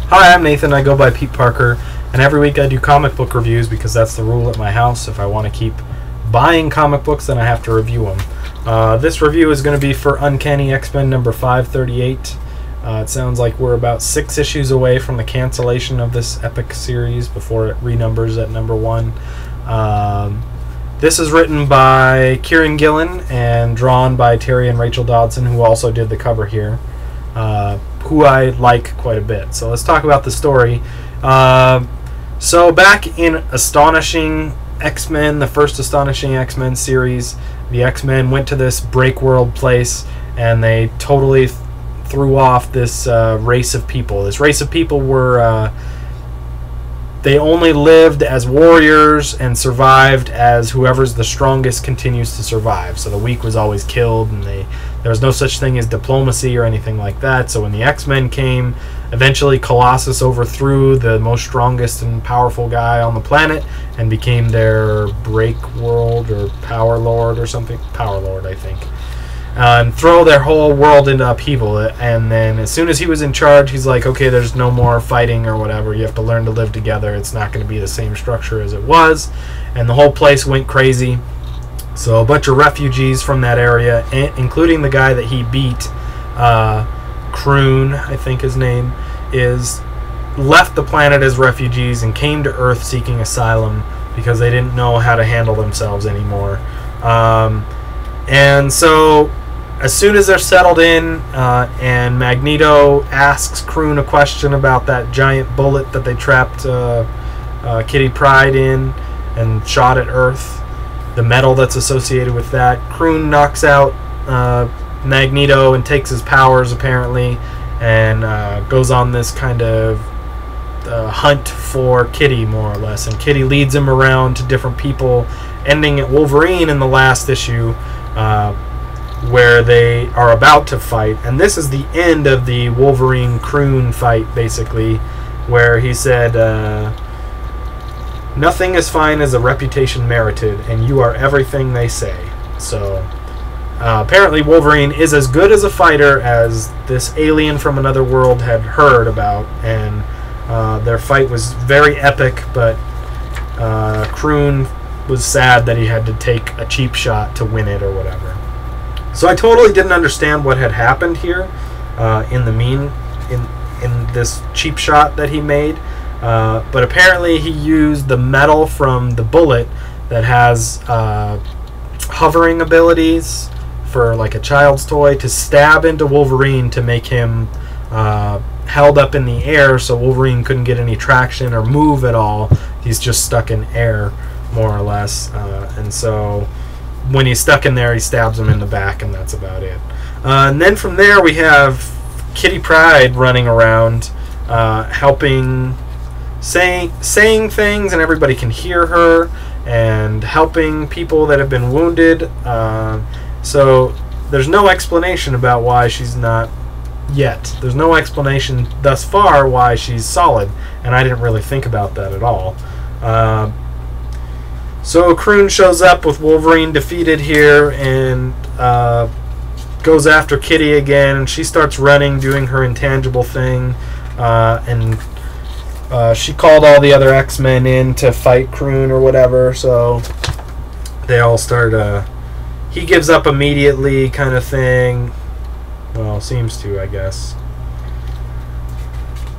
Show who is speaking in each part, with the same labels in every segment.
Speaker 1: Hi, I'm Nathan. I go by Peteparker, and every week I do comic book reviews because that's the rule at my house. If I want to keep buying comic books, then I have to review them. This review is going to be for Uncanny X-Men number 538. It sounds like we're about 6 issues away from the cancellation of this epic series before it renumbers at number 1. This is written by Kieran Gillen and drawn by Terry and Rachel Dodson, who also did the cover here. Who I like quite a bit. So let's talk about the story. So back in Astonishing X-Men, the first Astonishing X-Men series, the X-Men went to this break world place and they totally threw off this race of people. This race of people were they only lived as warriors and survived as whoever's the strongest continues to survive. So the weak was always killed, and there was no such thing as diplomacy or anything like that. So when the X-Men came, eventually Colossus overthrew the most strongest and powerful guy on the planet and became their break world or power lord or something. Power lord, I think. And throw their whole world into upheaval. And then as soon as he was in charge, he's like, okay, there's no more fighting or whatever. You have to learn to live together. It's not going to be the same structure as it was. And the whole place went crazy. So a bunch of refugees from that area, including the guy that he beat, Croon, I think his name is, left the planet as refugees and came to Earth seeking asylum because they didn't know how to handle themselves anymore. And so as soon as they're settled in, and Magneto asks Croon a question about that giant bullet that they trapped Kitty Pryde in and shot at Earth, the metal that's associated with that, Croon knocks out Magneto and takes his powers apparently, and goes on this kind of hunt for Kitty, more or less. And Kitty leads him around to different people, ending at Wolverine in the last issue, where they are about to fight. And this is the end of the Wolverine-Croon fight, basically, where he said, nothing is fine as a reputation merited, and you are everything they say. So apparently Wolverine is as good as a fighter as this alien from another world had heard about, and their fight was very epic, but Croon was sad that he had to take a cheap shot to win it or whatever. So I totally didn't understand what had happened here in this cheap shot that he made, but apparently he used the metal from the bullet that has hovering abilities for like a child's toy to stab into Wolverine to make him held up in the air, so Wolverine couldn't get any traction or move at all. He's just stuck in air, more or less, and so when he's stuck in there, he stabs him in the back, and that's about it. And then from there, we have Kitty Pryde running around, helping, saying things, and everybody can hear her, and helping people that have been wounded. So there's no explanation about why she's not yet. There's no explanation thus far why she's solid, and I didn't really think about that at all. So Croon shows up with Wolverine defeated here and goes after Kitty again, and she starts running, doing her intangible thing, and she called all the other X-Men in to fight Croon or whatever, so they all start, he gives up immediately kind of thing. Well, seems to, I guess.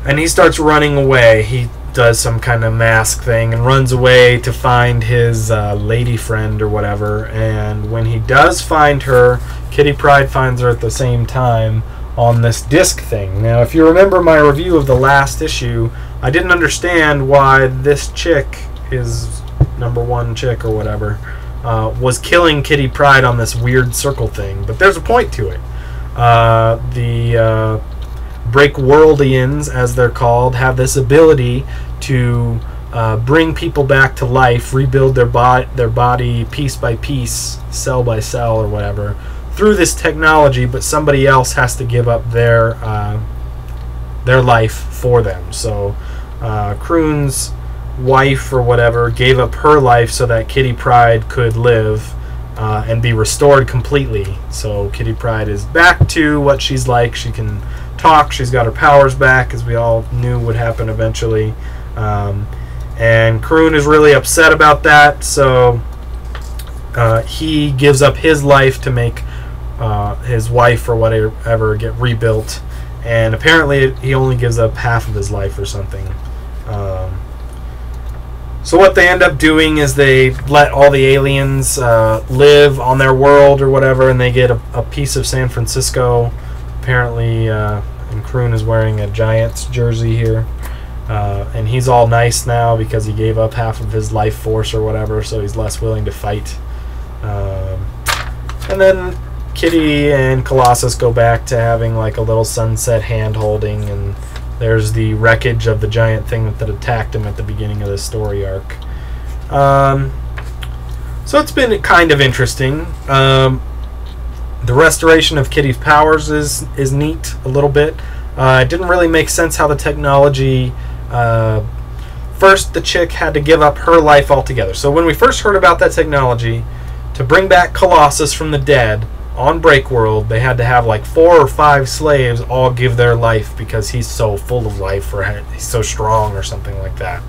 Speaker 1: And he starts running away. He does some kind of mask thing and runs away to find his lady friend or whatever. And when he does find her, Kitty Pryde finds her at the same time on this disc thing. Now, if you remember my review of the last issue, I didn't understand why this chick, his number 1 chick or whatever, was killing Kitty Pryde on this weird circle thing. But there's a point to it. The Breakworldians, as they're called, have this ability to bring people back to life, rebuild their body piece by piece, cell by cell or whatever, through this technology, but somebody else has to give up their life for them. So Croon's wife or whatever gave up her life so that Kitty Pryde could live and be restored completely. So Kitty Pryde is back to what she's like. She can talk. She's got her powers back, as we all knew would happen eventually. And Kroon is really upset about that, so he gives up his life to make his wife or whatever get rebuilt. And apparently he only gives up half of his life or something. So what they end up doing is they let all the aliens live on their world or whatever, and they get a piece of San Francisco. Apparently, and Kroon is wearing a Giants jersey here. And he's all nice now because he gave up half of his life force or whatever, so he's less willing to fight. And then Kitty and Colossus go back to having like a little sunset hand-holding, and there's the wreckage of the giant thing that attacked him at the beginning of the story arc. So it's been kind of interesting. The restoration of Kitty's powers is neat a little bit. It didn't really make sense how the technology... first, the chick had to give up her life altogether. So when we first heard about that technology, to bring back Colossus from the dead on Breakworld, they had to have like 4 or 5 slaves all give their life because he's so full of life, or he's so strong or something like that,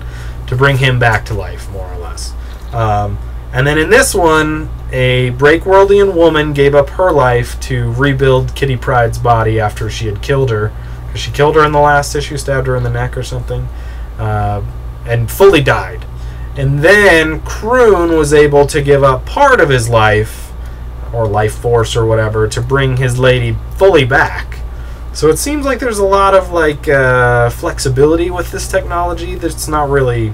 Speaker 1: to bring him back to life, more or less. And then in this one, a Breakworldian woman gave up her life to rebuild Kitty Pryde's body after she had killed her. Because she killed her in the last issue, stabbed her in the neck or something, and fully died. And then Kroon was able to give up part of his life, or life force or whatever, to bring his lady fully back. So it seems like there's a lot of like flexibility with this technology. That's not really...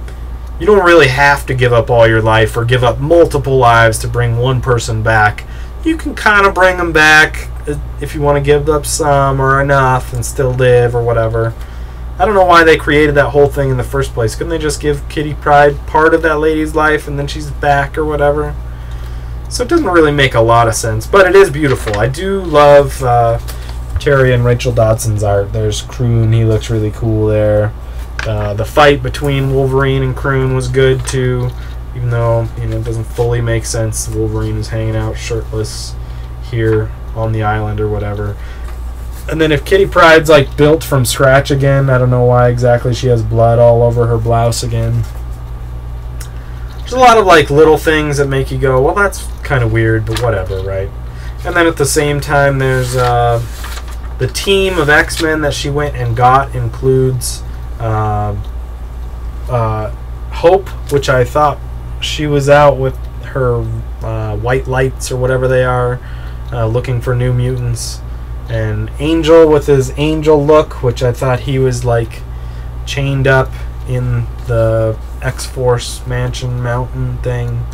Speaker 1: You don't really have to give up all your life or give up multiple lives to bring one person back. You can kind of bring them back if you want to give up some or enough and still live or whatever. I don't know why they created that whole thing in the first place. Couldn't they just give Kitty Pryde part of that lady's life and then she's back or whatever? So it doesn't really make a lot of sense, but it is beautiful. I do love Terry and Rachel Dodson's art. There's Kroon, he looks really cool there. The fight between Wolverine and Kroon was good too, even though it doesn't fully make sense. Wolverine is hanging out shirtless here on the island or whatever. And then if Kitty Pryde's like built from scratch again, I don't know why exactly she has blood all over her blouse again. There's a lot of like little things that make you go, well, that's kind of weird, but whatever, right? And then at the same time, there's the team of X-Men that she went and got includes Hope, which I thought she was out with her white lights or whatever they are, looking for new mutants. And Angel with his angel look, which I thought he was like chained up in the X-Force Mansion mountain thing.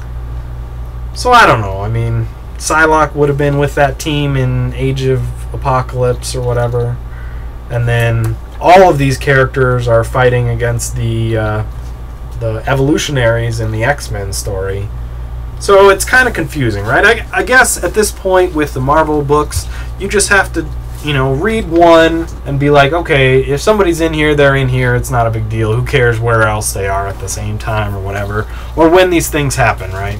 Speaker 1: So I don't know. I mean, Psylocke would have been with that team in Age of Apocalypse or whatever. And then all of these characters are fighting against the evolutionaries in the X-Men story. So it's kind of confusing, right? I guess at this point with the Marvel books, you just have to, read one and be like, okay, if somebody's in here, they're in here. It's not a big deal. Who cares where else they are at the same time or whatever, or when these things happen, right?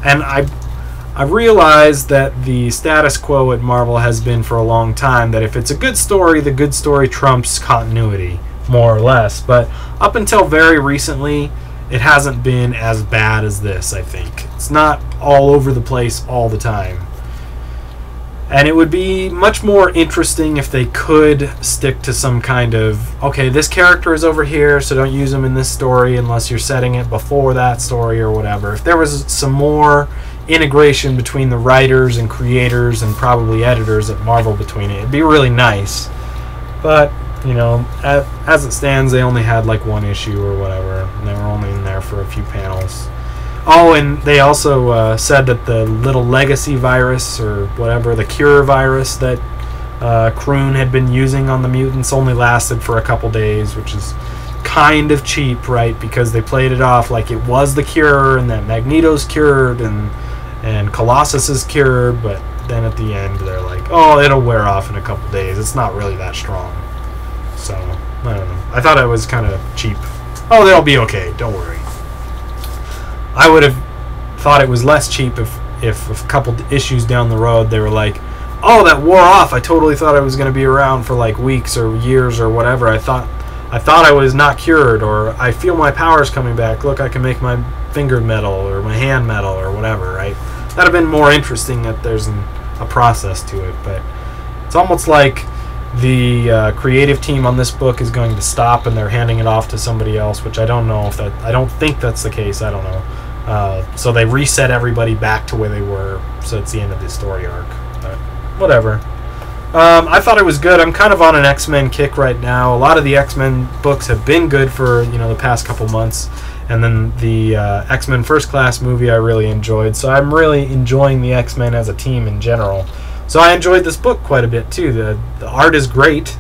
Speaker 1: And I've realized that the status quo at Marvel has been for a long time that if it's a good story, the good story trumps continuity, more or less. But up until very recently, it hasn't been as bad as this, I think. It's not all over the place all the time. And it would be much more interesting if they could stick to some kind of, okay, this character is over here, so don't use him in this story unless you're setting it before that story or whatever. If there was some more integration between the writers and creators and probably editors at Marvel between it, it'd be really nice. But as it stands, they only had like one issue or whatever, and they were only in there for a few panels. Oh, and they also said that the little legacy virus or whatever, the cure virus that Kroon had been using on the mutants only lasted for a couple days, which is kind of cheap, right? Because they played it off like it was the cure and that Magneto's cured and Colossus is cured, but then at the end they're like, oh, it'll wear off in a couple days. It's not really that strong. So, I don't know. I thought it was kind of cheap. Oh, they'll be okay. Don't worry. I would have thought it was less cheap if a couple issues down the road they were like, oh, that wore off. I totally thought I was going to be around for like weeks or years or whatever. I thought I was not cured, or I feel my powers coming back. Look, I can make my finger metal or my hand metal or whatever, right? That'd have been more interesting that there's a process to it, but it's almost like the creative team on this book is going to stop and they're handing it off to somebody else, which I don't know if that. I don't think that's the case. I don't know. So they reset everybody back to where they were, so it's the end of the story arc. But whatever. I thought it was good. I'm kind of on an X-Men kick right now. A lot of the X-Men books have been good for the past couple months, and then the X-Men First Class movie I really enjoyed. So I'm really enjoying the X-Men as a team in general. So I enjoyed this book quite a bit too. The art is great,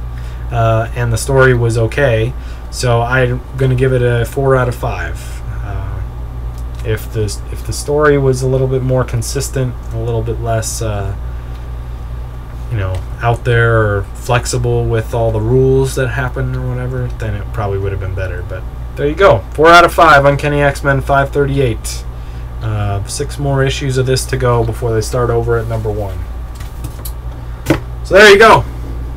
Speaker 1: and the story was okay. So I'm going to give it a 4 out of 5. If the story was a little bit more consistent, a little bit less, out there or flexible with all the rules that happen or whatever, then it probably would have been better. But there you go, 4 out of 5. Uncanny X-Men 538. 6 more issues of this to go before they start over at number 1. So there you go.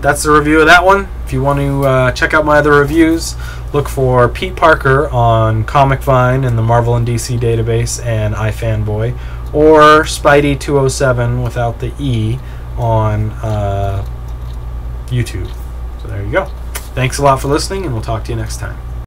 Speaker 1: That's the review of that one. If you want to check out my other reviews, look for Peteparker on Comic Vine and the Marvel and DC database and iFanboy, or Spidey207 without the E on YouTube. So there you go. Thanks a lot for listening, and we'll talk to you next time.